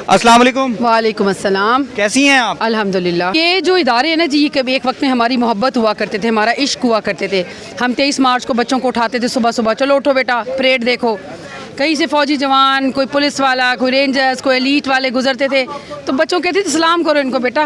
अस्सलाम वालेकुम। वालेकुम अस्सलाम। कैसी हैं आप? अल्हम्दुलिल्लाह। ये जो इदारे हैं ना जी, कभी एक वक्त में हमारी मोहब्बत हुआ करते थे, हमारा इश्क हुआ करते थे। हम 23 मार्च को बच्चों को उठाते थे सुबह सुबह, चलो उठो बेटा परेड देखो। कहीं से फौजी जवान, कोई पुलिस वाला, कोई रेंजर्स, कोई एलीट वाले गुजरते थे, तो बच्चों कहते थे सलाम करो इनको बेटा,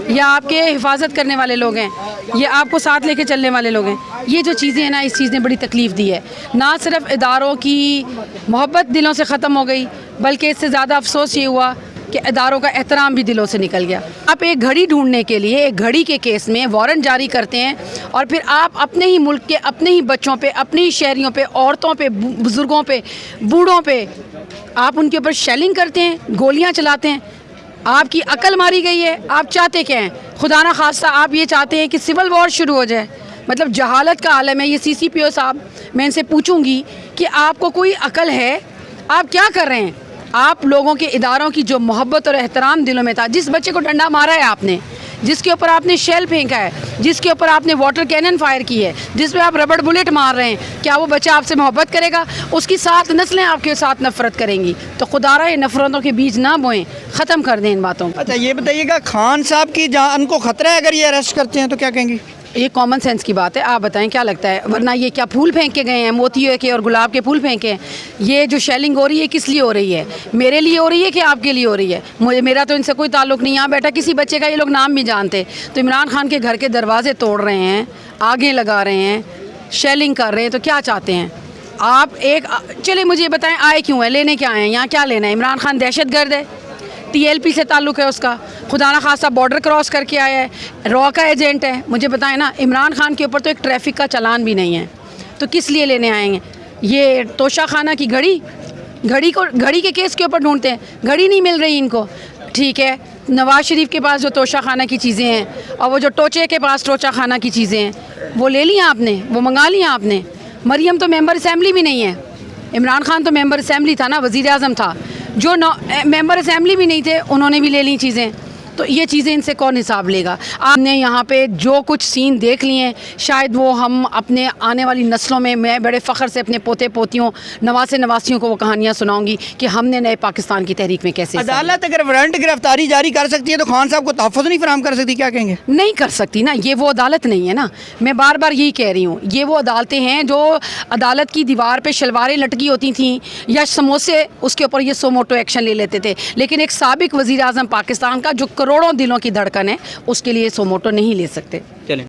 ये आपके हिफाजत करने वाले लोग हैं, ये आपको साथ लेके चलने वाले लोग हैं। ये जो चीज़ें हैं ना, इस चीज़ ने बड़ी तकलीफ़ दी है। ना सिर्फ इदारों की मोहब्बत दिलों से ख़त्म हो गई, बल्कि इससे ज़्यादा अफसोस ये हुआ कि इदारों का एहतराम भी दिलों से निकल गया। आप एक घड़ी ढूंढने के लिए एक घड़ी के केस में वारंट जारी करते हैं और फिर आप अपने ही मुल्क के अपने ही बच्चों पे, अपने ही शहरियों पे, औरतों पे, बुज़ुर्गों पे, बूढ़ों पे आप उनके ऊपर शेलिंग करते हैं, गोलियां चलाते हैं। आपकी अकल मारी गई है। आप चाहते क्या हैं? खुदा ना खास्ता आप ये चाहते हैं कि सिविल वॉर शुरू हो जाए। मतलब जहालत का आलम है ये। CCPO साहब, मैं इनसे पूछूंगी कि आपको कोई अकल है? आप क्या कर रहे हैं? आप लोगों के इदारों की जो मोहब्बत और एहतराम दिलों में था, जिस बच्चे को डंडा मारा है आपने, जिसके ऊपर आपने शेल फेंका है, जिसके ऊपर आपने वाटर कैनन फायर की है, जिस पे आप रबड़ बुलेट मार रहे हैं, क्या वो बच्चा आपसे मोहब्बत करेगा? उसकी 7 नस्लें आपके साथ नफरत करेंगी। तो खुदारा ये नफरतों के बीज ना बोएं, ख़त्म कर दें इन बातों को। अच्छा ये बताइएगा, खान साहब की जान को खतरा है अगर ये अरेस्ट करते हैं तो क्या कहेंगी? ये कॉमन सेंस की बात है। आप बताएं क्या लगता है? वरना ये क्या फूल फेंक के गए हैं, मोतियों के और गुलाब के फूल फेंके हैं? ये जो शेलिंग हो रही है किस लिए हो रही है? मेरे लिए हो रही है कि आपके लिए हो रही है? मेरा तो इनसे कोई ताल्लुक़ नहीं। यहाँ बैठा किसी बच्चे का ये लोग नाम भी जानते। तो इमरान खान के घर के दरवाजे तोड़ रहे हैं, आगे लगा रहे हैं, शेलिंग कर रहे हैं, तो क्या चाहते हैं आप? चलिए मुझे बताएं, आए क्यों हैं? लेने क्या आए हैं? यहाँ क्या लेना है? इमरान खान दहशतगर्द है, TLP से ताल्लुक़ है उसका, खुदा ना खासा बॉर्डर क्रॉस करके आया है, रॉ का एजेंट है। मुझे बताएं ना, इमरान खान के ऊपर तो एक ट्रैफिक का चालान भी नहीं है, तो किस लिए लेने आएंगे? ये तोशा खाना की घड़ी के केस के ऊपर ढूंढते हैं, घड़ी नहीं मिल रही इनको। ठीक है, नवाज शरीफ के पास जो तोशा खाना की चीज़ें हैं और वो जो टोचे के पास टोचा खाना की चीज़ें हैं, वो ले लिया आपने, वो मंगा लिया आपने। मरियम तो मेंबर असम्बली भी नहीं है, इमरान खान तो मेंबर असम्बली था ना, वज़ीर आज़म था। जो मेंबर असम्बली भी नहीं थे उन्होंने भी ले ली चीज़ें। तो ये चीज़ें इनसे कौन हिसाब लेगा? आपने यहाँ पे जो कुछ सीन देख लिए हैं, शायद वो हम अपने आने वाली नस्लों में, मैं बड़े फ़ख्र से अपने पोते पोतियों, नवासे नवासियों को वो कहानियाँ सुनाऊंगी कि हमने नए पाकिस्तान की तहरीक में कैसे। अदालत अगर वारंट गिरफ्तारी जारी कर सकती है तो खान साहब को तहफ़्फ़ुज़ नहीं फराहम कर सकती, क्या कहेंगे? नहीं कर सकती ना, ये वो अदालत नहीं है ना। मैं बार बार यही कह रही हूँ, ये वो अदालतें हैं जो अदालत की दीवार पे शलवारें लटकी होती थी या समोसे, उसके ऊपर ये सो मोटो एक्शन ले लेते थे। लेकिन एक साबिक वज़ीर आज़म पाकिस्तान का जो करोड़ों दिलों की धड़कन है, उसके लिए सो मोटो नहीं ले सकते। चलें।